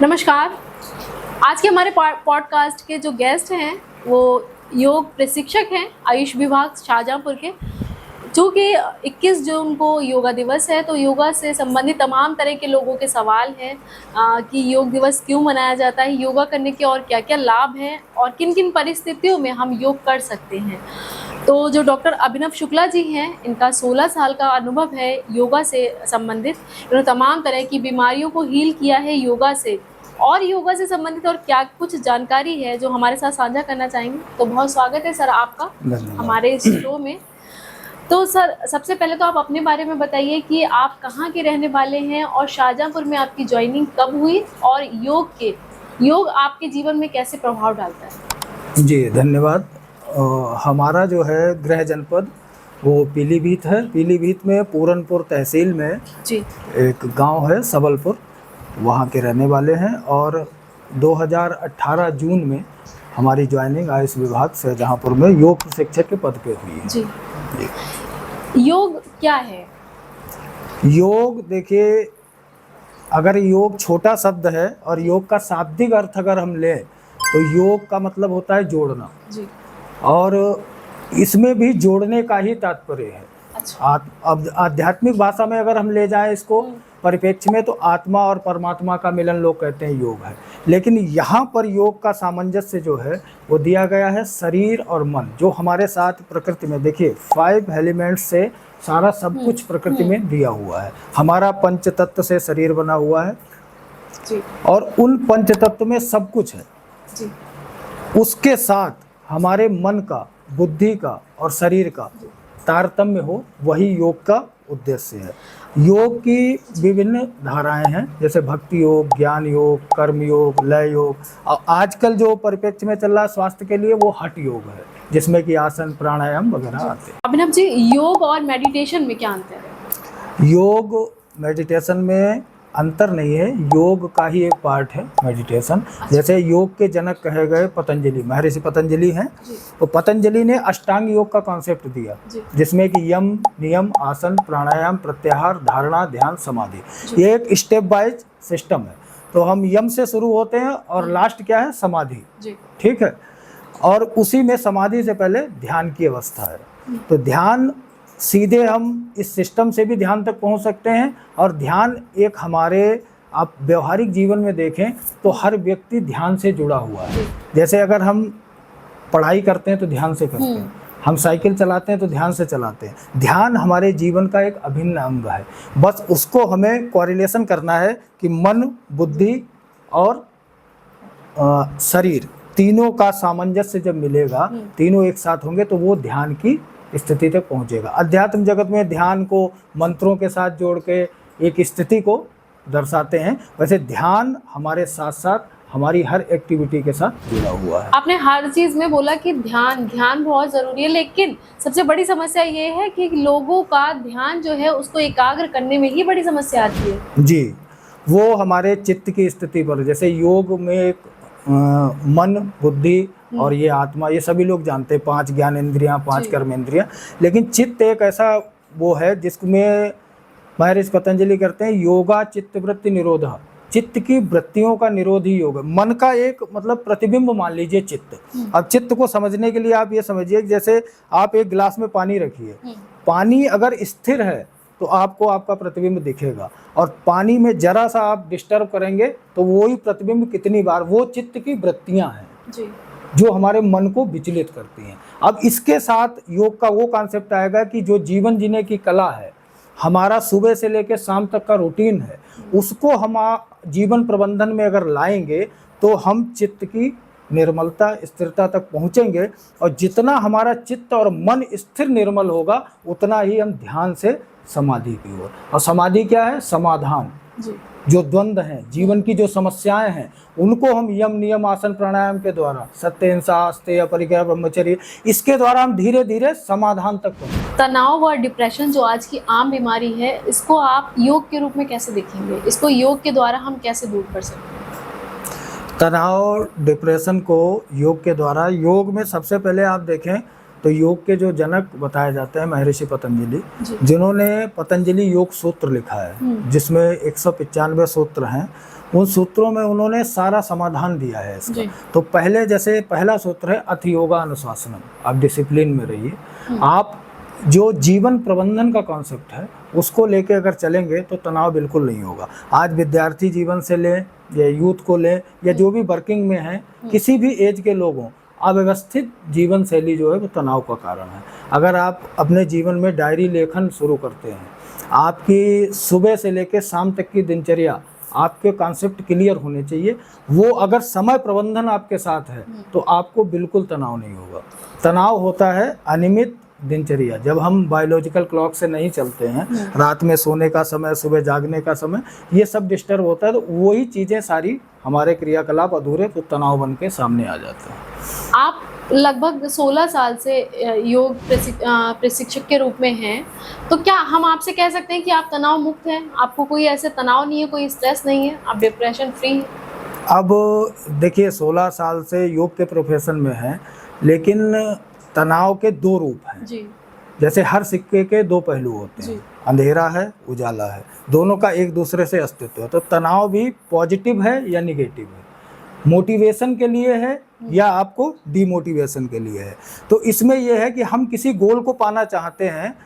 नमस्कार। आज के हमारे पॉडकास्ट के जो गेस्ट हैं वो योग प्रशिक्षक हैं आयुष विभाग शाहजहाँपुर के। चूँकि 21 जून को योगा दिवस है तो योगा से संबंधित तमाम तरह के लोगों के सवाल हैं कि योग दिवस क्यों मनाया जाता है, योगा करने के और क्या क्या लाभ हैं और किन किन परिस्थितियों में हम योग कर सकते हैं। तो जो डॉक्टर अभिनव शुक्ला जी हैं, इनका 16 साल का अनुभव है योगा से संबंधित। इन्होंने तमाम तरह की बीमारियों को हील किया है योगा से, और योगा से संबंधित और क्या कुछ जानकारी है जो हमारे साथ साझा करना चाहेंगे। तो बहुत स्वागत है सर आपका हमारे इस शो में। तो सर, सबसे पहले तो आप अपने बारे में बताइए कि आप कहाँ के रहने वाले हैं और शाहजहाँपुर में आपकी ज्वाइनिंग कब हुई और योग आपके जीवन में कैसे प्रभाव डालता है। जी धन्यवाद। हमारा जो है गृह जनपद वो पीलीभीत है। पीलीभीत में पूरनपुर तहसील में जी एक गांव है सबलपुर, वहाँ के रहने वाले हैं। और 2018 जून में हमारी ज्वाइनिंग आयुष विभाग शाहजहाँपुर में योग प्रशिक्षक के पद पे हुई है। जी। योग क्या है? योग देखिए, अगर योग छोटा शब्द है और योग का शाब्दिक अर्थ अगर हम लें तो योग का मतलब होता है जोड़ना जी। और इसमें भी जोड़ने का ही तात्पर्य है। अच्छा। अब आध्यात्मिक भाषा में अगर हम ले जाएं इसको परिप्रेक्ष्य में तो आत्मा और परमात्मा का मिलन लोग कहते हैं योग है। लेकिन यहाँ पर योग का सामंजस्य जो है वो दिया गया है शरीर और मन, जो हमारे साथ प्रकृति में देखिए 5 एलिमेंट्स से सारा सब कुछ प्रकृति में दिया हुआ है। हमारा पंच तत्व से शरीर बना हुआ है जी। और उन पंच तत्व में सब कुछ है जी। उसके साथ हमारे मन का, बुद्धि का और शरीर का तारतम्य हो, वही योग का उद्देश्य है। योग की विभिन्न धाराएं हैं, जैसे भक्ति योग, ज्ञान योग, कर्म योग, लय योग। और आजकल जो परिप्रेक्ष्य में चल रहा है स्वास्थ्य के लिए वो हठ योग है, जिसमें कि आसन प्राणायाम वगैरह आते हैं। अभिनव जी, योग और मेडिटेशन में क्या अंतर है? योग मेडिटेशन में अंतर नहीं है, योग का ही एक पार्ट है मेडिटेशन। जैसे योग के जनक कहे गए पतंजलि, महर्षि पतंजलि हैं, तो पतंजलि ने अष्टांग योग का कॉन्सेप्ट दिया, जिसमें कि यम, नियम, आसन, प्राणायाम, प्रत्याहार, धारणा, ध्यान, समाधि, ये एक स्टेप वाइज सिस्टम है। तो हम यम से शुरू होते हैं और लास्ट क्या है, समाधि। ठीक है। और उसी में समाधि से पहले ध्यान की अवस्था है। तो ध्यान सीधे हम इस सिस्टम से भी ध्यान तक पहुंच सकते हैं। और ध्यान एक हमारे, आप व्यवहारिक जीवन में देखें तो हर व्यक्ति ध्यान से जुड़ा हुआ है। जैसे अगर हम पढ़ाई करते हैं तो ध्यान से करते हैं, हम साइकिल चलाते हैं तो ध्यान से चलाते हैं। ध्यान हमारे जीवन का एक अभिन्न अंग है। बस उसको हमें कोरिलेशन करना है कि मन, बुद्धि और शरीर तीनों का सामंजस्य जब मिलेगा, तीनों एक साथ होंगे तो वो ध्यान की स्थिति तक पहुंचेगा। अध्यात्म जगत में ध्यान को मंत्रों के साथ जोड़ के एक स्थिति को दर्शाते हैं, वैसे ध्यान हमारे साथ साथ हमारी हर एक्टिविटी के साथ जुड़ा हुआ है। आपने हर चीज में बोला कि ध्यान बहुत जरूरी है, लेकिन सबसे बड़ी समस्या ये है कि लोगों का ध्यान जो है उसको एकाग्र करने में ही बड़ी समस्या आती है। जी, वो हमारे चित्त की स्थिति पर, जैसे योग में एक मन, बुद्धि और ये आत्मा, ये सभी लोग जानते हैं, 5 ज्ञान इंद्रियां, 5 कर्म इंद्रियां। लेकिन चित्त एक ऐसा वो है जिसमें महर्षि पतंजलि करते हैं योगा चित्त वृत्ति निरोध। चित्त की वृत्तियों का निरोध ही योग है। मन का एक मतलब प्रतिबिंब मान लीजिए चित्त। अब चित्त को समझने के लिए आप ये समझिए, जैसे आप एक गिलास में पानी रखिए, पानी अगर स्थिर है तो आपको आपका प्रतिबिंब दिखेगा, और पानी में जरा सा आप डिस्टर्ब करेंगे तो वही प्रतिबिंब कितनी बार, वो चित्त की वृत्तियां हैं जो हमारे मन को विचलित करती हैं। अब इसके साथ योग का वो कॉन्सेप्ट आएगा कि जो जीवन जीने की कला है, हमारा सुबह से लेकर शाम तक का रूटीन है, उसको हम जीवन प्रबंधन में अगर लाएंगे तो हम चित्त की निर्मलता, स्थिरता तक पहुंचेंगे। और जितना हमारा चित्त और मन स्थिर निर्मल होगा उतना ही हम ध्यान से समाधि की ओर। और समाधि क्या है, समाधान। जो द्वंद्व हैं, जीवन की जो समस्याएं हैं, उनको हम यम, नियम, आसन, प्राणायाम के द्वारा, सत्य, हिंसा, आस्तेय, अपरिग्रह, ब्रह्मचर्य, इसके द्वारा हम धीरे धीरे समाधान तक पहुंचेंगे। तनाव और डिप्रेशन जो आज की आम बीमारी है, इसको आप योग के रूप में कैसे देखेंगे? इसको योग के द्वारा हम कैसे दूर कर सकते हैं? तनाव, डिप्रेशन को योग के द्वारा, योग में सबसे पहले आप देखें तो योग के जो जनक बताए जाते हैं महर्षि पतंजलि, जिन्होंने पतंजलि योग सूत्र लिखा है, जिसमें 195 सूत्र हैं। उन सूत्रों में उन्होंने सारा समाधान दिया है इसका। जी। तो पहले जैसे पहला सूत्र है अथ योगा अनुशासनम, आप डिसिप्लिन में रहिए। आप जो जीवन प्रबंधन का कॉन्सेप्ट है उसको लेके अगर चलेंगे तो तनाव बिल्कुल नहीं होगा। आज विद्यार्थी जीवन से लें या यूथ को लें या जो भी वर्किंग में हैं, किसी भी एज के लोग हों, अव्यवस्थित जीवन शैली जो है वो तनाव का कारण है। अगर आप अपने जीवन में डायरी लेखन शुरू करते हैं, आपकी सुबह से लेकर शाम तक की दिनचर्या, आपके कॉन्सेप्ट क्लियर होने चाहिए। वो अगर समय प्रबंधन आपके साथ है तो आपको बिल्कुल तनाव नहीं होगा। तनाव होता है अनियमित दिनचर्या, जब हम बायोलॉजिकल क्लॉक से नहीं चलते हैं, रात में सोने का समय, सुबह जागने का समय, ये सब डिस्टर्ब होता है, तो वही चीज़ें सारी हमारे क्रियाकलाप अधूरे तो तनाव बन के सामने आ जाते हैं। आप लगभग 16 साल से योग प्रशिक्षक के रूप में हैं, तो क्या हम आपसे कह सकते हैं कि आप तनाव मुक्त हैं? आपको कोई ऐसे तनाव नहीं है, कोई स्ट्रेस नहीं है, आप डिप्रेशन फ्री हैं? अब देखिए 16 साल से योग के प्रोफेशन में हैं, लेकिन तनाव के दो रूप हैं। जी। जैसे हर सिक्के के दो पहलू होते हैं, अंधेरा है, उजाला है, दोनों का एक दूसरे से अस्तित्व है। तो तनाव भी पॉजिटिव है या निगेटिव है, मोटिवेशन के लिए है या आपको डीमोटिवेशन के लिए है। तो इसमें यह है कि हम किसी गोल को पाना चाहते हैं,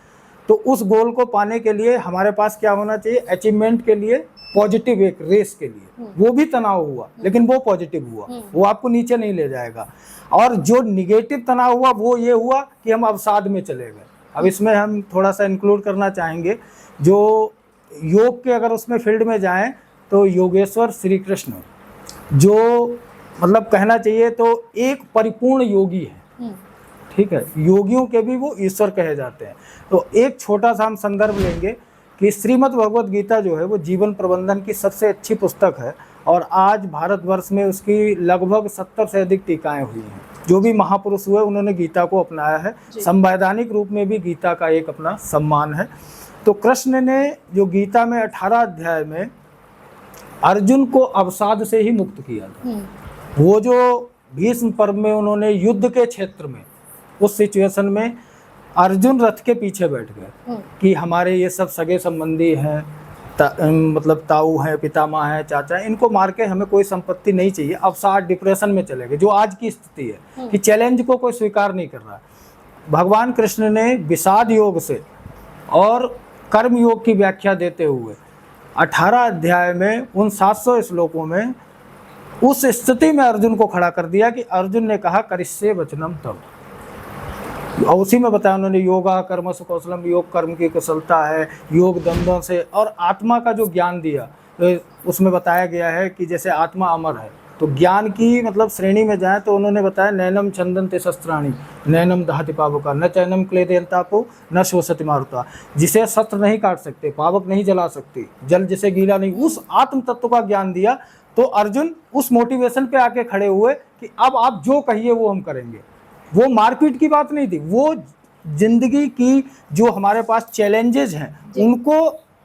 तो उस गोल को पाने के लिए हमारे पास क्या होना चाहिए, अचीवमेंट के लिए पॉजिटिव एक रेस के लिए, वो भी तनाव हुआ लेकिन वो पॉजिटिव हुआ, वो आपको नीचे नहीं ले जाएगा। और जो निगेटिव तनाव हुआ वो ये हुआ कि हम अवसाद में चले गए। अब इसमें हम थोड़ा सा इंक्लूड करना चाहेंगे, जो योग के अगर उसमें फील्ड में जाएं तो योगेश्वर श्री कृष्ण, जो मतलब कहना चाहिए तो एक परिपूर्ण योगी है, ठीक है, योगियों के भी वो ईश्वर कहे जाते हैं। तो एक छोटा सा हम संदर्भ लेंगे कि श्रीमद् भगवत गीता जो है वो जीवन प्रबंधन की सबसे अच्छी पुस्तक है, और आज भारतवर्ष में उसकी लगभग 70 से अधिक टीकाएं हुई हैं। जो भी महापुरुष हुए उन्होंने गीता को अपनाया है, संवैधानिक रूप में भी गीता का एक अपना सम्मान है। तो कृष्ण ने जो गीता में 18 अध्याय में अर्जुन को अवसाद से ही मुक्त किया था। वो जो भीष्म पर्व में उन्होंने युद्ध के क्षेत्र में, उस सिचुएशन में अर्जुन रथ के पीछे बैठ गए कि हमारे ये सब सगे संबंधी हैं, मतलब ताऊ हैं, पितामह हैं, चाचा हैं, इनको मार के हमें कोई संपत्ति नहीं चाहिए। अवसाद, डिप्रेशन में चले गए, जो आज की स्थिति है कि चैलेंज को कोई स्वीकार नहीं कर रहा। भगवान कृष्ण ने विषाद योग से और कर्म योग की व्याख्या देते हुए 18 अध्याय में उन 700 श्लोकों में उस स्थिति में अर्जुन को खड़ा कर दिया कि अर्जुन ने कहा करिष्ये वचनम तव, और उसी में बताया उन्होंने योगा कर्म कौशलम, योग कर्म की कुशलता है, योग द्वंद्वों से, और आत्मा का जो ज्ञान दिया तो उसमें बताया गया है कि जैसे आत्मा अमर है, तो ज्ञान की मतलब श्रेणी में जाए तो उन्होंने बताया नैनम छंदन्ते शस्त्राणि नैनम दहति पावका न चैनम क्लेदेयन्तापो न शोषति मारुता, जिसे शस्त्र नहीं काट सकते, पावक नहीं जला सकते, जल जिसे गीला नहीं, उस आत्म तत्व का ज्ञान दिया। तो अर्जुन उस मोटिवेशन पे आके खड़े हुए कि अब आप जो कहिए वो हम करेंगे। वो मारपीट की बात नहीं थी, वो जिंदगी की जो हमारे पास चैलेंजेस हैं उनको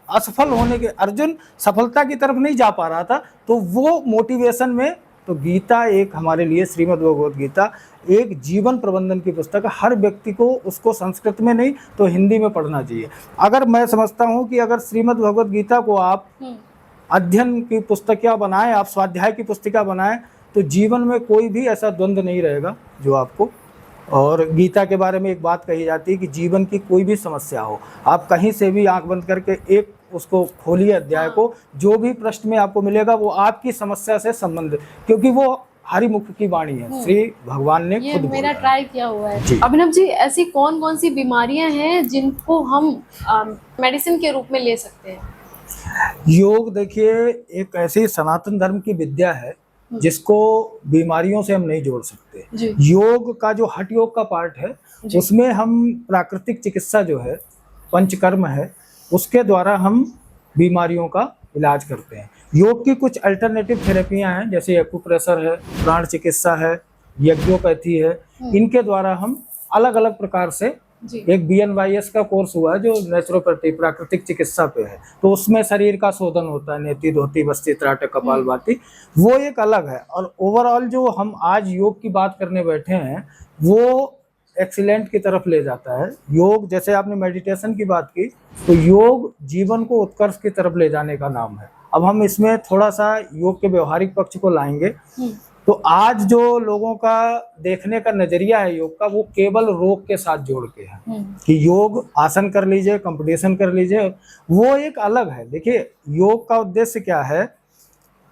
असफल होने के, अर्जुन सफलता की तरफ नहीं जा पा रहा था, तो वो मोटिवेशन में, तो गीता एक हमारे लिए, श्रीमद् भगवत गीता एक जीवन प्रबंधन की पुस्तक है। हर व्यक्ति को उसको संस्कृत में नहीं तो हिंदी में पढ़ना चाहिए। अगर मैं समझता हूँ कि अगर श्रीमद् भगवत गीता को आप अध्ययन की पुस्तकिया बनाएं, आप स्वाध्याय की पुस्तिका बनाएं, तो जीवन में कोई भी ऐसा द्वंद्व नहीं रहेगा जो आपको। और गीता के बारे में एक बात कही जाती है कि जीवन की कोई भी समस्या हो, आप कहीं से भी आंख बंद करके एक उसको खोलिए अध्याय को, जो भी प्रश्न में आपको मिलेगा वो आपकी समस्या से संबंधित, क्योंकि वो हरिमुख की वाणी है, श्री भगवान ने खुद मेरा ट्राई किया हुआ है। अभिनव जी, ऐसी कौन कौन सी बीमारियां हैं जिनको हम मेडिसिन के रूप में ले सकते हैं? योग देखिए एक ऐसी सनातन धर्म की विद्या है जिसको बीमारियों से हम नहीं जोड़ सकते। योग का जो हठ योग का पार्ट है उसमें हम प्राकृतिक चिकित्सा जो है, पंचकर्म है, उसके द्वारा हम बीमारियों का इलाज करते हैं। योग की कुछ अल्टरनेटिव थेरेपियां हैं, जैसे एक्यूप्रेशर है, प्राण चिकित्सा है, यज्ञोपैथी है, इनके द्वारा हम अलग अलग प्रकार से, एक BNYS का कोर्स हुआ है जो नेचुरोपैथी प्राकृतिक चिकित्सा पे है, तो उसमें शरीर का शोधन होता है, नेति धोती बस्ती त्राटक कपालभाति, वो एक अलग है। और ओवरऑल जो हम आज योग की बात करने बैठे हैं वो एक्सीलेंट की तरफ ले जाता है। योग, जैसे आपने मेडिटेशन की बात की, तो योग जीवन को उत्कर्ष की तरफ ले जाने का नाम है। अब हम इसमें थोड़ा सा योग के व्यवहारिक पक्ष को लाएंगे। तो आज जो लोगों का देखने का नजरिया है योग का, वो केवल रोग के साथ जोड़ के है कि योग आसन कर लीजिए, कंपटीशन कर लीजिए, वो एक अलग है। देखिए योग का उद्देश्य क्या है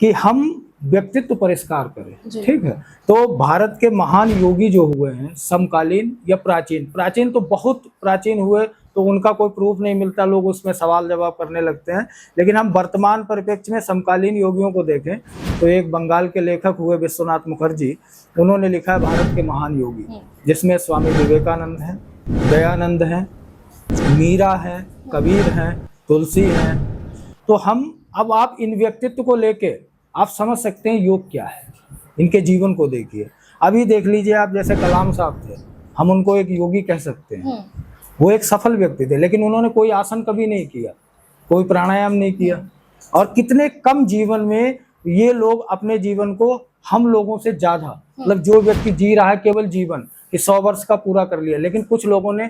कि हम व्यक्तित्व परिष्कार करें, ठीक है। तो भारत के महान योगी जो हुए हैं समकालीन या प्राचीन तो बहुत प्राचीन हुए, तो उनका कोई प्रूफ नहीं मिलता, लोग उसमें सवाल जवाब करने लगते हैं। लेकिन हम वर्तमान परिप्रेक्ष्य में समकालीन योगियों को देखें तो एक बंगाल के लेखक हुए विश्वनाथ मुखर्जी, उन्होंने लिखा है भारत के महान योगी, जिसमें स्वामी विवेकानंद हैं, दयानंद हैं, मीरा हैं, कबीर हैं, तुलसी हैं। तो हम अब आप इन व्यक्तित्व को लेके आप समझ सकते हैं योग क्या है। इनके जीवन को देखिए, अभी देख लीजिए आप, जैसे कलाम साहब थे, हम उनको एक योगी कह सकते हैं। वो एक सफल व्यक्ति थे, लेकिन उन्होंने कोई आसन कभी नहीं किया, कोई प्राणायाम नहीं किया, और कितने कम जीवन में ये लोग अपने जीवन को हम लोगों से ज्यादा, मतलब जो व्यक्ति जी रहा है केवल जीवन कि 100 वर्ष का पूरा कर लिया। लेकिन कुछ लोगों ने,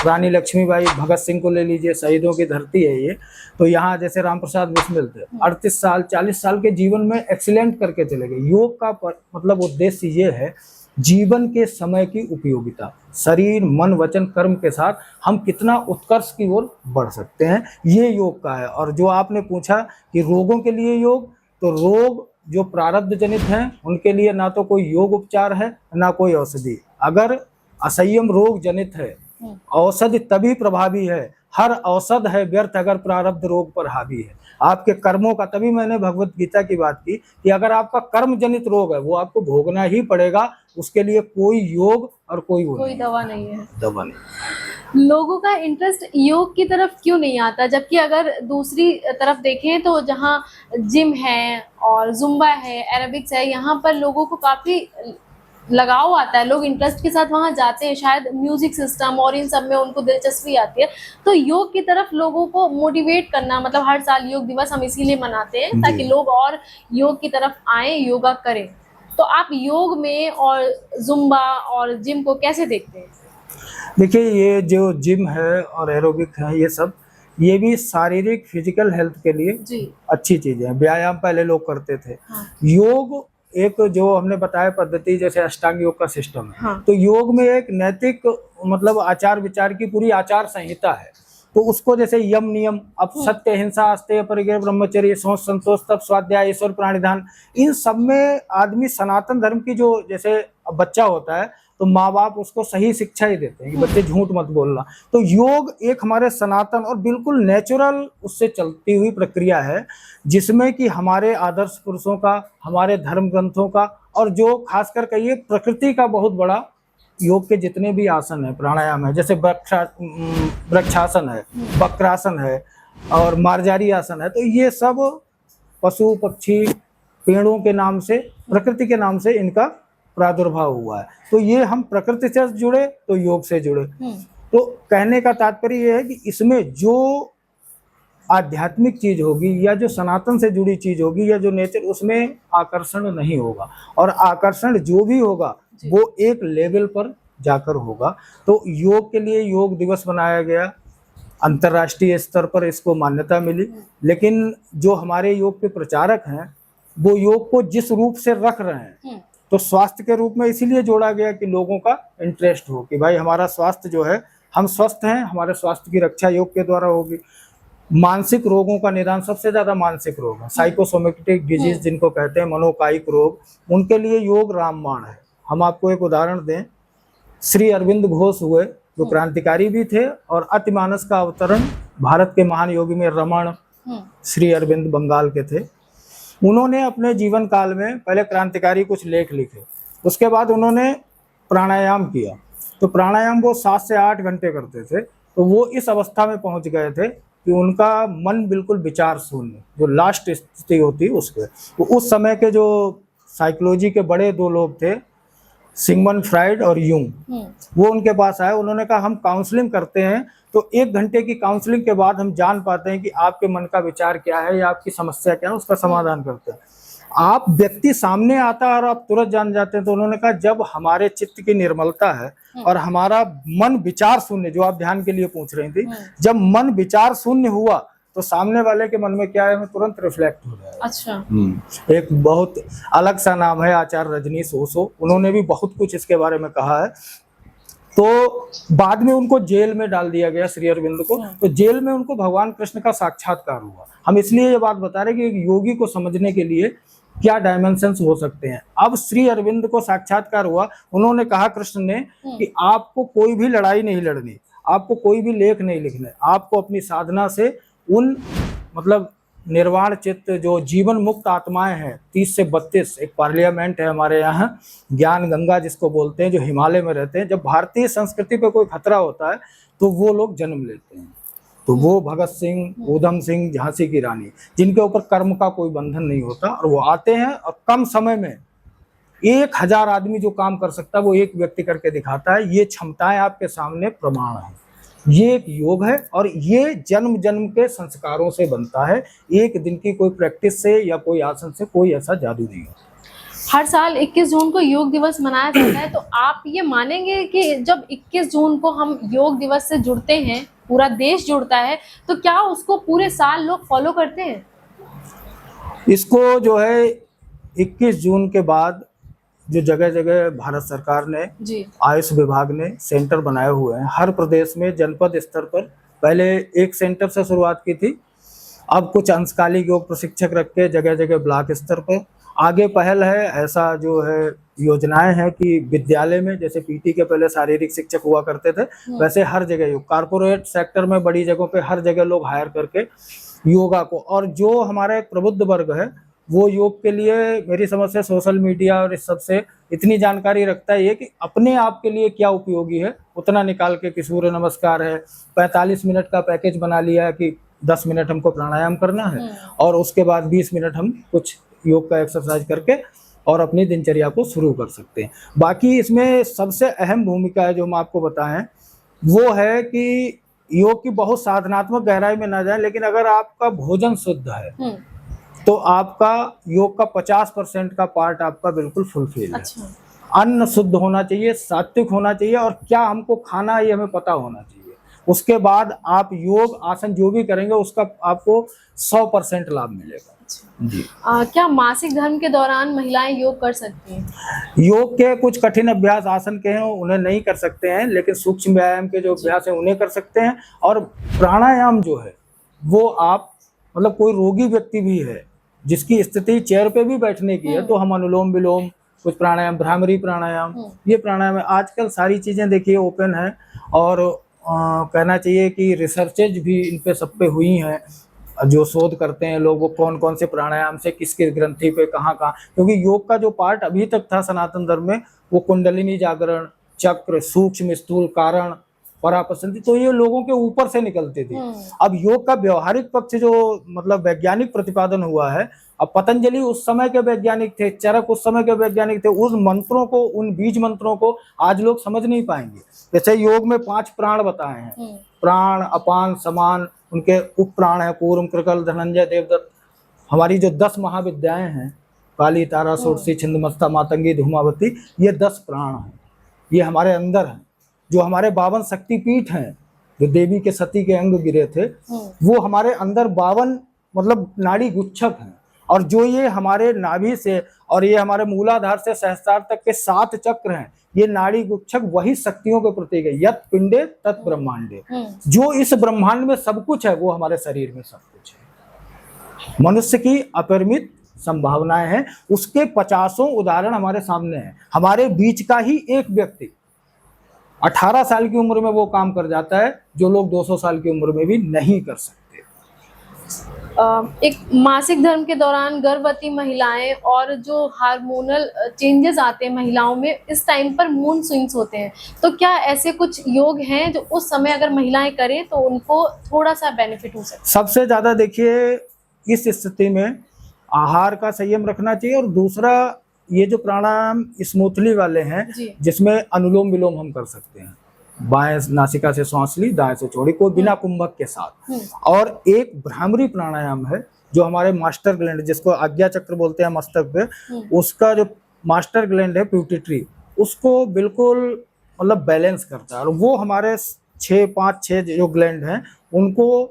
रानी लक्ष्मीबाई, भगत सिंह को ले लीजिए, शहीदों की धरती है ये, तो यहाँ जैसे राम प्रसाद बिस्मिल थे, 38 साल 40 साल के जीवन में एक्सीलेंट करके चले गए। योग का मतलब उद्देश्य ये है जीवन के समय की उपयोगिता, शरीर मन वचन कर्म के साथ हम कितना उत्कर्ष की ओर बढ़ सकते हैं, ये योग का है। और जो आपने पूछा कि रोगों के लिए योग, तो रोग जो प्रारब्ध जनित हैं उनके लिए ना तो कोई योग उपचार है ना कोई औषधि। अगर असंयम रोग जनित है, औषधि तभी प्रभावी है, हर औषध है व्यर्थ अगर प्रारब्ध रोग पर हावी है। आपके कर्मों का, तभी मैंने भगवत गीता की बात की कि अगर आपका कर्म जनित रोग है वो आपको भोगना ही पड़ेगा, उसके लिए कोई योग और कोई दवा नहीं है। दवा नहीं। लोगों का इंटरेस्ट योग की तरफ क्यों नहीं आता, जबकि अगर दूसरी तरफ देखें तो जहाँ जिम है और जुम्बा है, एरोबिक्स है, यहाँ पर लोगों को काफी लगाव आता है, लोग इंटरेस्ट के साथ वहां जाते हैं, शायद म्यूजिक सिस्टम और इन सब में उनको दिलचस्पी आती है। तो योग की तरफ लोगों को मोटिवेट करना, मतलब हर साल योग दिवस हम इसीलिए मनाते हैं ताकि लोग और योग की तरफ आए, योगा करें। तो आप योग में और जुम्बा और जिम को कैसे देखते हैं? देखिए ये जो जिम है और एरोबिक है, ये सब ये भी शारीरिक फिजिकल हेल्थ के लिए अच्छी चीजें हैं। व्यायाम पहले लोग करते थे। योग एक जो हमने बताया पद्धति, जैसे अष्टांग योग का सिस्टम है, तो योग में एक नैतिक मतलब आचार विचार की पूरी आचार संहिता है। तो उसको जैसे यम नियम, अब सत्य अहिंसा अस्तेय परिग्रह ब्रह्मचर्य सोच संतोष तप स्वाध्याय ईश्वर प्राणिधान, इन सब में आदमी सनातन धर्म की जो, जैसे बच्चा होता है तो माँ बाप उसको सही शिक्षा ही देते हैं कि बच्चे झूठ मत बोलना। तो योग एक हमारे सनातन और बिल्कुल नेचुरल उससे चलती हुई प्रक्रिया है, जिसमें कि हमारे आदर्श पुरुषों का, हमारे धर्म ग्रंथों का, और जो खासकर कहिए प्रकृति का बहुत बड़ा योग के जितने भी आसन है, प्राणायाम है, जैसे वृक्षासन है, वक्रासन है और मार्जारी आसन है, तो ये सब पशु पक्षी पेड़ों के नाम से, प्रकृति के नाम से इनका प्रादुर्भाव हुआ है। तो ये हम प्रकृति से जुड़े तो योग से जुड़े। तो कहने का तात्पर्य ये है कि इसमें जो आध्यात्मिक चीज होगी या जो सनातन से जुड़ी चीज होगी या जो नेचर, उसमें आकर्षण नहीं होगा, और आकर्षण जो भी होगा वो एक लेवल पर जाकर होगा। तो योग के लिए योग दिवस बनाया गया, अंतर्राष्ट्रीय स्तर पर इसको मान्यता मिली। लेकिन जो हमारे योग के प्रचारक हैं वो योग को जिस रूप से रख रहे हैं, तो स्वास्थ्य के रूप में इसीलिए जोड़ा गया कि लोगों का इंटरेस्ट हो कि भाई हमारा स्वास्थ्य जो है, हम स्वस्थ हैं, हमारे स्वास्थ्य की रक्षा योग के द्वारा होगी। मानसिक रोगों का निदान, सबसे ज्यादा मानसिक रोग है, साइकोसोमेटिक डिजीज जिनको कहते हैं, मनोकायिक रोग, उनके लिए योग रामबाण है। हम आपको एक उदाहरण दें, श्री अरविंद घोष हुए, जो क्रांतिकारी भी थे और अतिमानस का अवतरण भारत के महान योगी में रमण श्री अरविंद बंगाल के थे। उन्होंने अपने जीवन काल में पहले क्रांतिकारी कुछ लेख लिखे, उसके बाद उन्होंने प्राणायाम किया। तो प्राणायाम वो 7 से 8 घंटे करते थे। तो वो इस अवस्था में पहुंच गए थे कि उनका मन बिल्कुल विचार शून्य, जो लास्ट स्थिति होती है उसके। तो उस समय के जो साइकोलॉजी के बड़े 2 लोग थे, सिगमंड फ्राइड और यूंग, वो उनके पास आए। उन्होंने कहा हम काउंसलिंग करते हैं, तो 1 घंटे की काउंसलिंग के बाद हम जान पाते हैं कि आपके मन का विचार क्या है या आपकी समस्या क्या है, उसका समाधान करते हैं। आप व्यक्ति सामने आता है और आप तुरंत जान जाते हैं। तो उन्होंने कहा जब हमारे चित्त की निर्मलता है और हमारा मन विचार शून्य, जो आप ध्यान के लिए पूछ रही थी, जब मन विचार शून्य हुआ तो सामने वाले के मन में क्या है, हमें तुरंत रिफ्लेक्ट हो जाएगा। अच्छा। एक बहुत अलग सा नाम है आचार्य रजनीश ओशो, उन्होंने भी बहुत कुछ इसके बारे में कहा है। तो बाद में उनको जेल में डाल दिया गया श्री अरविंद को, तो जेल में उनको भगवान कृष्ण का साक्षात्कार हुआ। हम इसलिए ये बात बता रहे हैं कि एक योगी को समझने के लिए क्या डायमेंशंस हो सकते हैं। अब श्री अरविंद को साक्षात्कार हुआ, उन्होंने कहा कृष्ण ने कि आपको कोई भी लड़ाई नहीं लड़नी, आपको कोई भी लेख नहीं लिखने, आपको अपनी साधना से उन मतलब निर्वाण चित्त जो जीवन मुक्त आत्माएं हैं 30 से 32, एक पार्लियामेंट है हमारे यहाँ ज्ञान गंगा जिसको बोलते हैं, जो हिमालय में रहते हैं। जब भारतीय संस्कृति पे कोई खतरा होता है तो वो लोग जन्म लेते हैं। तो वो भगत सिंह, ऊधम सिंह, झांसी की रानी, जिनके ऊपर कर्म का कोई बंधन नहीं होता, और वो आते हैं और कम समय में 1000 आदमी जो काम कर सकता है वो एक व्यक्ति करके दिखाता है। ये क्षमताएं आपके सामने प्रमाण है। ये एक योग है और ये जन्म जन्म के संस्कारों से बनता है। एक दिन की कोई प्रैक्टिस से या कोई आसन से कोई ऐसा जादू नहीं होता। हर साल 21 जून को योग दिवस मनाया जाता है, तो आप ये मानेंगे कि जब 21 जून को हम योग दिवस से जुड़ते हैं, पूरा देश जुड़ता है, तो क्या उसको पूरे साल लोग फॉलो करते हैं? इसको जो है 21 जून के बाद जो जगह जगह भारत सरकार ने, आयुष विभाग ने सेंटर बनाए हुए हैं हर प्रदेश में, जनपद स्तर पर। पहले एक सेंटर से शुरुआत की थी, अब कुछ अंशकालिक योग प्रशिक्षक रख के जगह जगह ब्लॉक स्तर पर आगे पहल है। ऐसा जो है योजनाएं हैं कि विद्यालय में जैसे पीटी के पहले शारीरिक शिक्षक हुआ करते थे, वैसे हर जगह योग, कारपोरेट सेक्टर में बड़ी जगहों पे हर जगह लोग हायर करके योगा को, और जो हमारा एक प्रबुद्ध वर्ग है वो योग के लिए मेरी समझ से सोशल मीडिया और इस सब से इतनी जानकारी रखता है कि अपने आप के लिए क्या उपयोगी है उतना निकाल के, कि सूर्य नमस्कार है 45 मिनट का पैकेज बना लिया है कि 10 मिनट हमको प्राणायाम करना है और उसके बाद 20 मिनट हम कुछ योग का एक्सरसाइज करके और अपनी दिनचर्या को शुरू कर सकते हैं। बाकी इसमें सबसे अहम भूमिका है जो हम आपको बताएं वो है कि योग की बहुत साधनात्मक गहराई में ना जाए, लेकिन अगर आपका भोजन शुद्ध है तो आपका योग का 50% का पार्ट आपका बिल्कुल फुलफिल है। अच्छा। अन्न शुद्ध होना चाहिए, सात्विक होना चाहिए, और क्या हमको खाना है ये हमें पता होना चाहिए। उसके बाद आप योग आसन जो भी करेंगे उसका आपको 100% लाभ मिलेगा। जी। क्या मासिक धर्म के दौरान महिलाएं योग कर सकती हैं? योग के कुछ कठिन अभ्यास आसन के हैं उन्हें नहीं कर सकते हैं, लेकिन सूक्ष्म व्यायाम के जो अभ्यास है उन्हें कर सकते हैं। और प्राणायाम जो है वो आप मतलब कोई रोगी व्यक्ति भी है जिसकी स्थिति चेयर पे भी बैठने की है तो हम अनुलोम विलोम, कुछ प्राणायाम, भ्रामरी प्राणायाम, ये प्राणायाम है। आजकल सारी चीजें देखिए ओपन है, और कहना चाहिए कि रिसर्चेज भी इन पे सब पे हुई हैं। जो शोध करते हैं लोग वो कौन कौन से प्राणायाम से किस किस ग्रंथि पे कहाँ कहाँ, क्योंकि योग का जो पार्ट अभी तक था सनातन धर्म में वो कुंडलिनी जागरण, चक्र, सूक्ष्म, स्थूल, कारण, परापसंती, तो ये लोगों के ऊपर से निकलते थे। अब योग का व्यवहारिक पक्ष जो मतलब वैज्ञानिक प्रतिपादन हुआ है, अब पतंजलि उस समय के वैज्ञानिक थे, चरक उस समय के वैज्ञानिक थे, उस मंत्रों को, उन बीज मंत्रों को आज लोग समझ नहीं पाएंगे। जैसे योग में 5 प्राण बताए हैं, प्राण, अपान, समान, उनके उप प्राण है कूर्म, कृकल, धनंजय, देवदत्त। हमारी जो 10 महाविद्याएं हैं, काली, तारा, षोडशी, छिंदमस्ता, मातंगी, धूमावती, ये 10 प्राण हैं, ये हमारे अंदर हैं। जो हमारे 52 शक्तिपीठ हैं, जो देवी के सती के अंग गिरे थे, वो हमारे अंदर 52 मतलब नाड़ी गुच्छक हैं। और जो ये हमारे नाभि से और ये हमारे मूलाधार से सहस्त्रार तक के 7 चक्र हैं, ये नाड़ी गुच्छक वही शक्तियों के प्रतीक है। यत् पिंडे तत् ब्रह्मांडे, जो इस ब्रह्मांड में सब कुछ है वो हमारे शरीर में सब कुछ है। मनुष्य की अपरिमित संभावनाएं हैं, उसके 50 उदाहरण हमारे सामने हैं। हमारे बीच का ही एक व्यक्ति 18 साल की उम्र में वो काम कर जाता है जो लोग 200 साल की उम्र में भी नहीं कर सकते। एक मासिक धर्म के दौरान गर्भवती महिलाएं और जो हार्मोनल चेंजेस आते हैं महिलाओं में, इस टाइम पर मूड स्विंग्स होते हैं, तो क्या ऐसे कुछ योग हैं जो उस समय अगर महिलाएं करें तो उनको थोड़ा सा बेनिफिट हो सकता है? सबसे ज्यादा देखिए इस स्थिति में आहार का संयम रखना चाहिए, और दूसरा ये जो प्राणायाम स्मूथली वाले हैं जिसमें अनुलोम विलोम हम कर सकते हैं, बाएं नासिका से सांस ली, दाएं से छोड़ी, कोई बिना कुंभक के साथ। और एक भ्रामरी प्राणायाम है जो हमारे मास्टर ग्लैंड, जिसको आज्ञा चक्र बोलते हैं मस्तक पे, उसका जो मास्टर ग्लैंड है पिट्यूटरी, उसको बिल्कुल मतलब बैलेंस करता है। और वो हमारे 5-6 जो ग्लैंड हैं उनको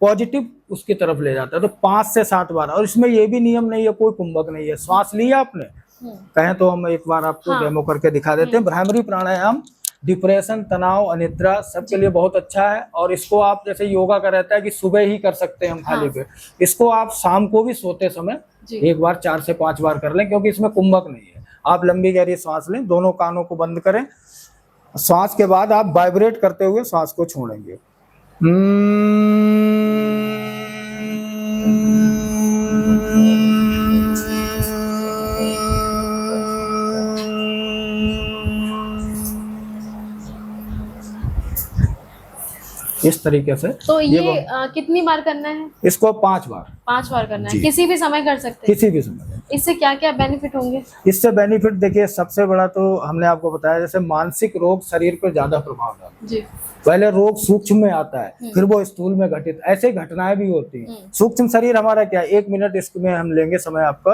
पॉजिटिव उसकी तरफ ले जाता है। तो 5 से 7 बार, और इसमें ये भी नियम नहीं है, कोई कुंभक नहीं है। श्वास लिया आपने, कहें तो हम एक बार आपको डेमो करके दिखा देते हैं। भ्रामरी प्राणायाम डिप्रेशन, तनाव, अनिद्रा सबके लिए बहुत अच्छा है। और इसको आप जैसे योगा का रहता है कि सुबह ही कर सकते हैं हम खाली पेट, इसको आप शाम को भी सोते समय एक बार 4 से 5 बार कर लें, क्योंकि इसमें कुंभक नहीं है। आप लंबी गहरी सांस लें, दोनों कानों को बंद करें, सांस के बाद आप वाइब्रेट करते हुए सांस को छोड़ेंगे। इस तरीके से। तो ये कितनी बार करना है? इसको 5 बार। 5 बार करना है, किसी भी समय कर सकते हैं? किसी भी समय। इससे क्या क्या बेनिफिट होंगे? इससे बेनिफिट देखिए, सबसे बड़ा तो हमने आपको बताया, जैसे मानसिक रोग शरीर पर ज्यादा प्रभाव डालते हैं जी। पहले रोग सूक्ष्म में आता है, फिर वो स्थूल में घटित, ऐसे घटनाएं भी होती हैं। सूक्ष्म शरीर हमारा क्या, 1 मिनट इसमें हम लेंगे समय आपका।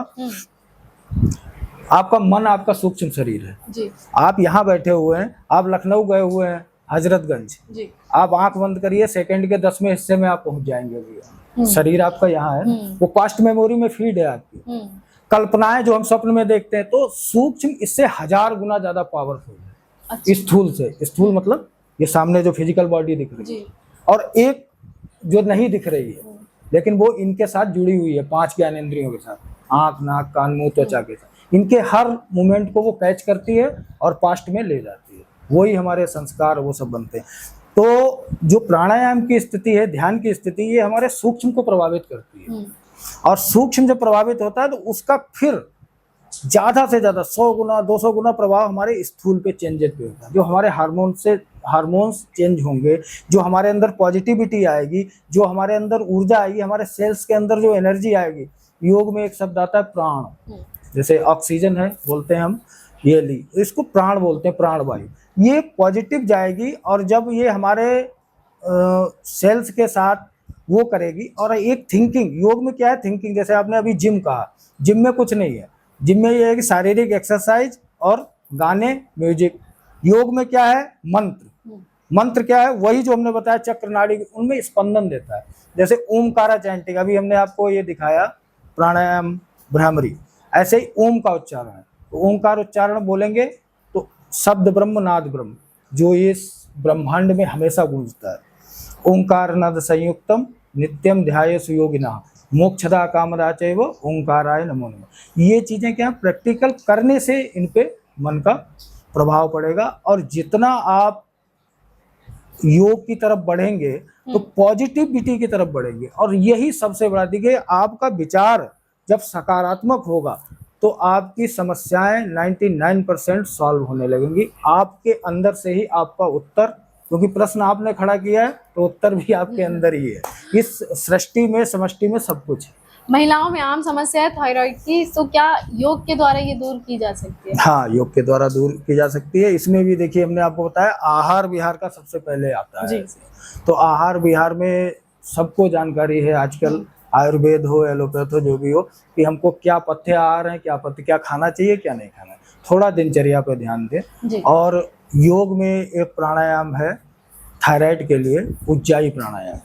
आपका मन आपका सूक्ष्म शरीर है जी। आप यहाँ बैठे हुए हैं, आप लखनऊ गए हुए हैं, हजरतगंज जी। आप आंख बंद करिए, सेकंड के 10वें हिस्से में आप पहुंच जाएंगे अभी। शरीर आपका यहाँ है, वो पास्ट मेमोरी में फीड है आपकी। कल्पनाएं जो हम स्वप्न में देखते हैं, तो सूक्ष्म इससे 1000 गुना ज्यादा पावरफुल है। अच्छा। स्थूल से, स्थूल मतलब ये सामने जो फिजिकल बॉडी दिख रही है, और एक जो नहीं दिख रही है, लेकिन वो इनके साथ जुड़ी हुई है 5 ज्ञानेंद्रियों के साथ, आंख, नाक, कान, मुंह, त्वचा के साथ। इनके हर मूवमेंट को वो कैच करती है और पास्ट में ले जाती है, वही हमारे संस्कार वो सब बनते हैं। तो जो प्राणायाम की स्थिति है, ध्यान की स्थिति, ये हमारे सूक्ष्म को प्रभावित करती है। और सूक्ष्म जब प्रभावित होता है, तो उसका फिर ज्यादा से ज्यादा 100 गुना 200 गुना प्रभाव हमारे स्थूल पे चेंजेस पे होता है। जो हमारे हार्मोन्स चेंज होंगे, जो हमारे अंदर पॉजिटिविटी आएगी, जो हमारे अंदर ऊर्जा आएगी, हमारे सेल्स के अंदर जो एनर्जी आएगी। योग में एक शब्द आता है प्राण, जैसे ऑक्सीजन है बोलते हैं हम, ये ली, इसको प्राण बोलते हैं, प्राणवायु। ये पॉजिटिव जाएगी, और जब ये हमारे सेल्स के साथ वो करेगी। और एक थिंकिंग, योग में क्या है, थिंकिंग। जैसे आपने अभी जिम कहा, जिम में कुछ नहीं है, जिम में ये है कि शारीरिक एक्सरसाइज और गाने, म्यूजिक। योग में क्या है, मंत्र। मंत्र क्या है, वही जो हमने बताया चक्र नाड़ी, उनमें स्पंदन देता है। जैसे ओमकारा चैंटिंग, अभी हमने आपको ये दिखाया प्राणायाम भ्रामरी, ऐसे ही ओम का उच्चारण है। तो ओमकार उच्चारण बोलेंगे तो शब्द ब्रह्म, नाद ब्रह्म, जो इस ब्रह्मांड में हमेशा गूंजता है। ओंकार नाद संयुक्तम नित्यम ध्यायेषु योगिनः मोक्षदा कामदा चैव ओंकाराय नमो नमः। ये चीजें क्या, प्रैक्टिकल करने से इन पे मन का प्रभाव पड़ेगा। और जितना आप योग की तरफ बढ़ेंगे, तो पॉजिटिविटी की तरफ बढ़ेंगे। और यही सबसे बड़ा, देखिए आपका विचार जब सकारात्मक होगा, तो आपकी समस्याएं 99% सॉल्व होने लगेंगी। आपके अंदर से ही आपका उत्तर, क्योंकि प्रश्न आपने खड़ा किया है, तो उत्तर भी आपके अंदर ही है। इस सृष्टि में, समष्टि में सब कुछ है। महिलाओं में आम समस्या है थायराइड की, तो क्या योग के द्वारा ये दूर की जा सकती है? हाँ, योग के द्वारा दूर की जा सकती है। इसमें भी देखिए, हमने आपको बताया आहार विहार का सबसे पहले आता है। तो आहार विहार में सबको जानकारी है आजकल, आयुर्वेद हो, एलोपैथ हो, जो भी हो, कि हमको क्या पथ्य आहार है, क्या खाना चाहिए, क्या नहीं खाना है। थोड़ा दिनचर्या पर ध्यान दें। और योग में एक प्राणायाम है थायराइड के लिए, उज्जाई प्राणायाम।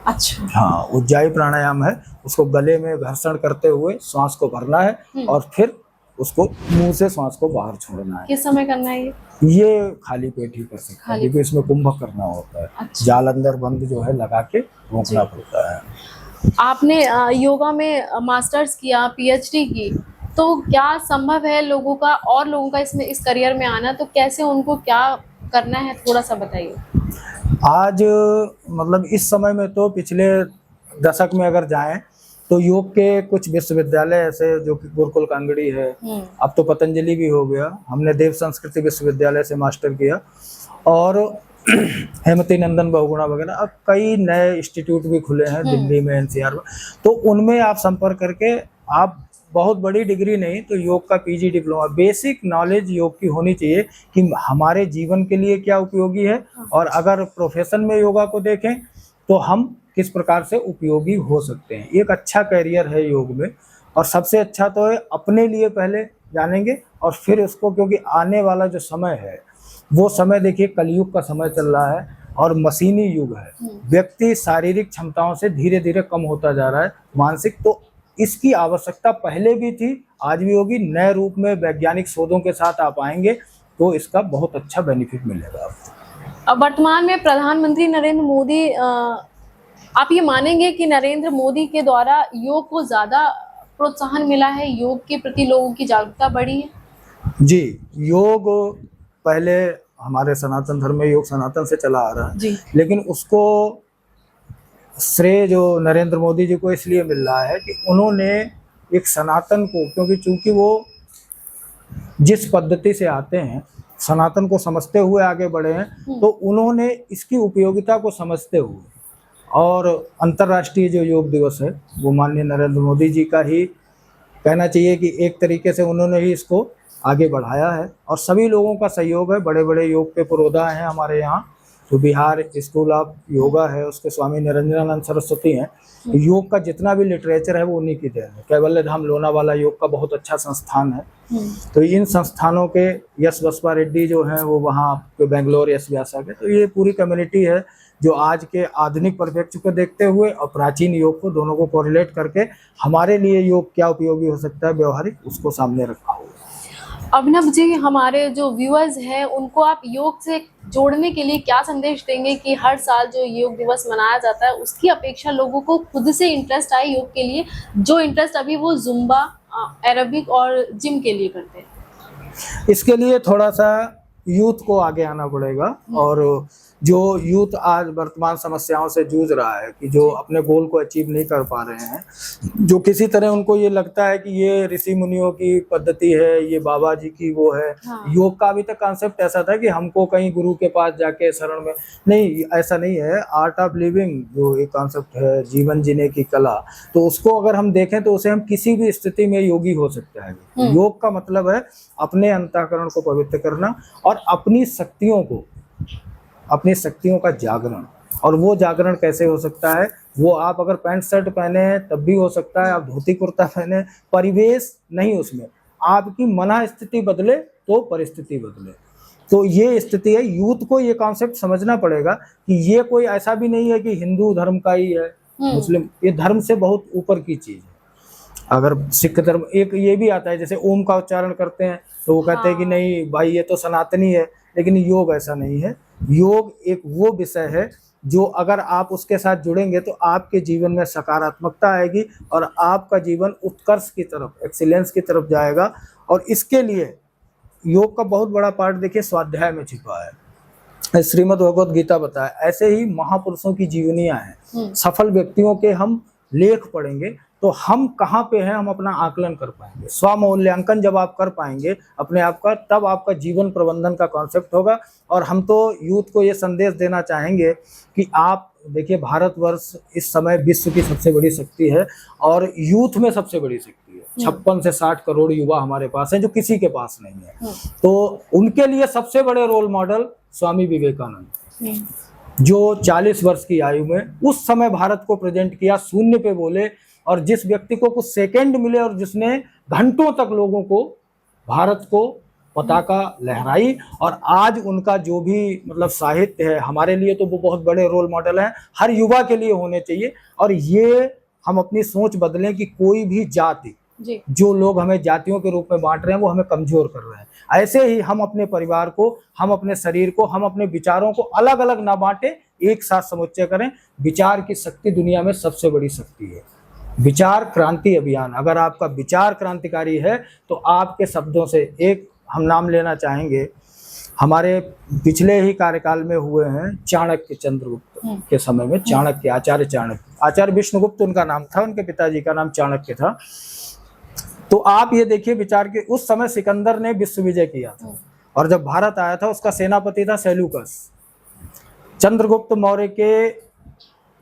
अच्छा। हाँ, उज्जाई प्राणायाम है। उसको गले में घर्षण करते हुए श्वास को भरना है, और फिर उसको मुंह से श्वास को बाहर छोड़ना है। किस समय करना है ये खाली पेट ही कर सकते हैं, क्योंकि इसमें कुंभक करना होता है। अच्छा। जाल अंदर बंद जो है लगा के रोकना पड़ता है। आपने योगा में मास्टर्स किया, पीएचडी की, तो क्या संभव है लोगों का और लोगों का इसमें इस करियर में आना? तो कैसे उनको क्या करना है, थोड़ा सा बताइए। आज मतलब इस समय में, तो पिछले दशक में अगर जाएं, तो योग के कुछ विश्वविद्यालय ऐसे, जो कि गुरुकुल कांगड़ी है, अब तो पतंजलि भी हो गया। हमने देव संस्कृति विश्वविद्यालय से मास्टर किया, और हेमती नंदन बहुगुणा वगैरह, अब कई नए इंस्टीट्यूट भी खुले हैं दिल्ली में, एनसीआर में। तो उनमें आप संपर्क करके, आप बहुत बड़ी डिग्री नहीं तो योग का पीजी डिप्लोमा, बेसिक नॉलेज योग की होनी चाहिए कि हमारे जीवन के लिए क्या उपयोगी है, और अगर प्रोफेशन में योगा को देखें तो हम किस प्रकार से उपयोगी हो सकते हैं। एक अच्छा कैरियर है योग में। और सबसे अच्छा तो है अपने लिए पहले जानेंगे, और फिर उसको, क्योंकि आने वाला जो समय है, वो समय देखिए कलयुग का समय चल रहा है। और मशीनी युग है। व्यक्ति शारीरिक क्षमताओं से धीरे धीरे कम होता जा रहा है, मानसिक, तो इसकी आवश्यकता पहले भी थी, आज भी होगी। नए रूप में वैज्ञानिक शोधों के साथ आप आएंगे तो इसका बहुत अच्छा बेनिफिट मिलेगा आपको। अब वर्तमान में प्रधानमंत्री नरेंद्र मोदी, आप ये मानेंगे कि नरेंद्र मोदी के द्वारा योग को ज्यादा प्रोत्साहन मिला है, योग के प्रति लोगों की जागरूकता बढ़ी है? जी, योग पहले हमारे सनातन धर्म में योग सनातन से चला आ रहा है जी। लेकिन उसको श्रेय जो नरेंद्र मोदी जी को इसलिए मिल रहा है कि उन्होंने एक सनातन को, क्योंकि चूंकि वो जिस पद्धति से आते हैं सनातन को समझते हुए आगे बढ़े हैं, तो उन्होंने इसकी उपयोगिता को समझते हुए, और अंतर्राष्ट्रीय जो योग दिवस है वो माननीय नरेंद्र मोदी जी का ही कहना चाहिए कि एक तरीके से उन्होंने ही इसको आगे बढ़ाया है, और सभी लोगों का सहयोग है। बड़े बड़े योग के पुरोधा हैं हमारे यहाँ, तो बिहार स्कूल ऑफ योगा है, उसके स्वामी निरंजनानंद सरस्वती हैं। योग का जितना भी लिटरेचर है वो उन्हीं की देन है। कैवल्य धाम लोनावाला योग का बहुत अच्छा संस्थान है। तो इन संस्थानों के यश बसवा रेड्डी जो हैं वो वहाँ पे बेंगलोर यश व्यासा के, तो ये पूरी कम्युनिटी है जो आज के आधुनिक परिप्रेक्ष्य को देखते हुए और प्राचीन योग को दोनों को कोरिलेट करके हमारे लिए योग क्या उपयोगी हो सकता है व्यवहारिक, उसको सामने रखा हुआ। अभिनव जी, हमारे जो व्यूअर्स हैं उनको आप योग से जोड़ने के लिए क्या संदेश देंगे कि हर साल जो योग दिवस मनाया जाता है उसकी अपेक्षा लोगों को खुद से इंटरेस्ट आए योग के लिए, जो इंटरेस्ट अभी वो जुम्बा, एरोबिक और जिम के लिए करते हैं? इसके लिए थोड़ा सा यूथ को आगे आना पड़ेगा, और जो यूथ आज वर्तमान समस्याओं से जूझ रहा है कि जो अपने गोल को अचीव नहीं कर पा रहे हैं, जो किसी तरह उनको ये लगता है कि ये ऋषि मुनियों की पद्धति है, ये बाबा जी की वो है। योग का अभी तक कॉन्सेप्ट ऐसा था कि हमको कहीं गुरु के पास जाके शरण में, नहीं, ऐसा नहीं है। आर्ट ऑफ लिविंग जो एक कॉन्सेप्ट है, जीवन जीने की कला, तो उसको अगर हम देखें तो उसे हम किसी भी स्थिति में योगी हो सकता है। योग का मतलब है अपने अंतःकरण को पवित्र करना और अपनी शक्तियों का जागरण। और वो जागरण कैसे हो सकता है? वो आप अगर पैंट शर्ट पहने हैं तब भी हो सकता है, आप धोती कुर्ता पहने, परिवेश नहीं, उसमें आपकी मन स्थिति बदले तो परिस्थिति बदले। तो ये स्थिति है। यूथ को ये कॉन्सेप्ट समझना पड़ेगा कि ये कोई ऐसा भी नहीं है कि हिंदू धर्म का ही है, मुस्लिम, ये धर्म से बहुत ऊपर की चीज है। अगर सिख धर्म, एक ये भी आता है जैसे ओम का उच्चारण करते हैं तो वो कहते हैं कि नहीं भाई ये तो सनातनी है, लेकिन योग ऐसा नहीं है। योग एक वो विषय है जो अगर आप उसके साथ जुड़ेंगे तो आपके जीवन में सकारात्मकता आएगी और आपका जीवन उत्कर्ष की तरफ, एक्सीलेंस की तरफ जाएगा। और इसके लिए योग का बहुत बड़ा पार्ट देखिए स्वाध्याय में छिपा है। श्रीमद् भगवद गीता बताया, ऐसे ही महापुरुषों की जीवनियां हैं, सफल व्यक्तियों के हम लेख पढ़ेंगे तो हम कहाँ पे हैं हम अपना आकलन कर पाएंगे। स्वमूल्यांकन जब आप कर पाएंगे अपने आप का, तब आपका जीवन प्रबंधन का कॉन्सेप्ट होगा। और हम तो यूथ को ये संदेश देना चाहेंगे कि आप देखिए, भारतवर्ष इस समय विश्व की सबसे बड़ी शक्ति है और यूथ में सबसे बड़ी शक्ति है। 56 से 60 करोड़ युवा हमारे पास हैं जो किसी के पास नहीं है। तो उनके लिए सबसे बड़े रोल मॉडल स्वामी विवेकानंद, जो 40 वर्ष की आयु में उस समय भारत को प्रेजेंट किया, शून्य पे बोले, और जिस व्यक्ति को कुछ सेकंड मिले और जिसने घंटों तक लोगों को, भारत को पताका लहराई। और आज उनका जो भी मतलब साहित्य है हमारे लिए तो वो बहुत बड़े रोल मॉडल हैं, हर युवा के लिए होने चाहिए। और ये हम अपनी सोच बदलें कि कोई भी जाति, जो लोग हमें जातियों के रूप में बांट रहे हैं वो हमें कमजोर कर रहे हैं। ऐसे ही हम अपने परिवार को, हम अपने शरीर को, हम अपने विचारों को अलग अलग ना बांटे, एक साथ समुच्चय करें। विचार की शक्ति दुनिया में सबसे बड़ी शक्ति है। विचार क्रांति अभियान, अगर आपका विचार क्रांतिकारी है तो आपके शब्दों से, एक हम नाम लेना चाहेंगे, हमारे पिछले ही कार्यकाल में हुए हैं चाणक्य, चंद्रगुप्त के समय में चाणक्य, आचार्य चाणक्य, आचार्य विष्णुगुप्त उनका नाम था, उनके पिताजी का नाम चाणक्य था। तो आप ये देखिए विचार के, उस समय सिकंदर ने विश्व विजय किया था और जब भारत आया था उसका सेनापति था सेल्यूकस। चंद्रगुप्त मौर्य के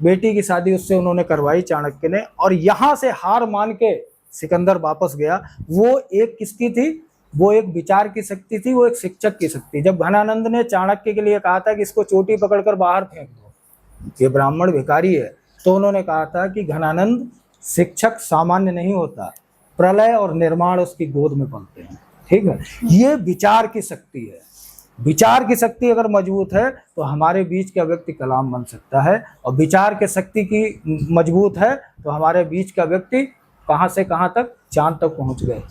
बेटी की शादी उससे उन्होंने करवाई चाणक्य ने, और यहाँ से हार मान के सिकंदर वापस गया। वो एक किसकी थी? वो एक विचार की शक्ति थी, वो एक शिक्षक की शक्ति। जब घनानंद ने चाणक्य के लिए कहा था कि इसको चोटी पकड़कर बाहर फेंक दो, ये ब्राह्मण भिखारी है, तो उन्होंने कहा था कि घनानंद, शिक्षक सामान्य नहीं होता, प्रलय और निर्माण उसकी गोद में पलते हैं। ठीक है, ये विचार की शक्ति है। विचार की शक्ति अगर मजबूत है तो हमारे बीच का व्यक्ति कलाम बन सकता है, और विचार की शक्ति की मजबूत है तो हमारे बीच का व्यक्ति कहाँ से कहाँ तक, चांद तक पहुंच गए।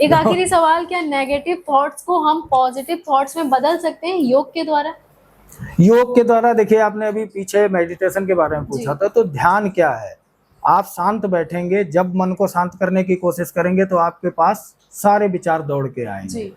एक आखिरी सवाल, क्या नेगेटिव थॉट्स को हम पॉजिटिव थॉट्स में बदल सकते हैं योग के द्वारा? योग के द्वारा देखिए, आपने अभी पीछे मेडिटेशन के बारे में पूछा था, तो ध्यान क्या है? आप शांत बैठेंगे, जब मन को शांत करने की कोशिश करेंगे तो आपके पास सारे विचार दौड़ के आएंगे।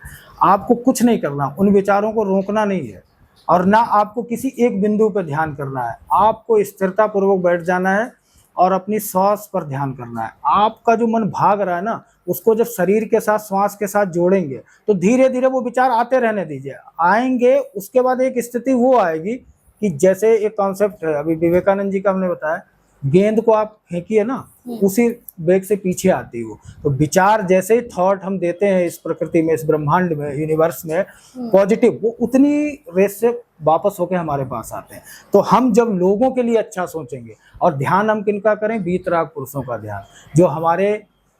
आपको कुछ नहीं करना, उन विचारों को रोकना नहीं है, और ना आपको किसी एक बिंदु पर ध्यान करना है। आपको स्थिरता पूर्वक बैठ जाना है और अपनी श्वास पर ध्यान करना है। आपका जो मन भाग रहा है ना, उसको जब शरीर के साथ, श्वास के साथ जोड़ेंगे तो धीरे धीरे वो विचार आते रहने दीजिए, आएंगे। उसके बाद एक स्थिति वो आएगी कि जैसे एक कॉन्सेप्ट है, अभी विवेकानंद जी का हमने बताया, गेंद को आप फेंकिए ना, उसी वेग से पीछे आती है वो। तो विचार जैसे ही थॉट हम देते हैं इस प्रकृति में, इस ब्रह्मांड में, यूनिवर्स में पॉजिटिव, वो उतनी रेस से वापस होके हमारे पास आते हैं। तो हम जब लोगों के लिए अच्छा सोचेंगे, और ध्यान हम किनका करें? वीतराग पुरुषों का ध्यान, जो हमारे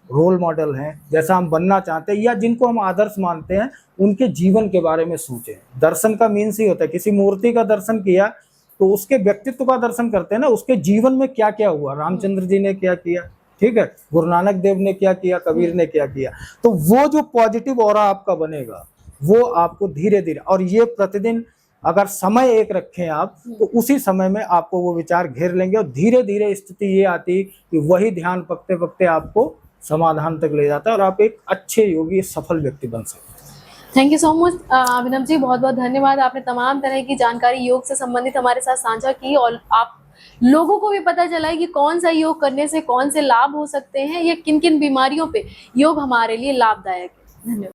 रोल मॉडल हैं, जैसा हम बनना चाहते हैं या जिनको हम आदर्श मानते हैं, उनके जीवन के बारे में सोचें। दर्शन का मीन्स ही होता है, किसी मूर्ति का दर्शन किया तो उसके व्यक्तित्व का दर्शन करते हैं ना, उसके जीवन में क्या क्या हुआ, रामचंद्र जी ने क्या किया, ठीक है, गुरु नानक देव ने क्या किया, कबीर ने क्या किया। तो वो जो पॉजिटिव ऑरा आपका बनेगा, वो आपको धीरे धीरे, और ये प्रतिदिन अगर समय एक रखें आप, तो उसी समय में आपको वो विचार घेर लेंगे, और धीरे धीरे स्थिति ये आती कि वही ध्यान पकते पकते आपको समाधान तक ले जाता है, और आप एक अच्छे योगी, सफल व्यक्ति बन सकते हैं। Thank you so much Abhinav ji, बहुत बहुत धन्यवाद। आपने तमाम तरह की जानकारी योग से संबंधित हमारे साथ साझा की, और आप लोगों को भी पता चला है कि कौन सा योग करने से कौन से लाभ हो सकते हैं, या किन किन बीमारियों पे योग हमारे लिए लाभदायक है। धन्यवाद।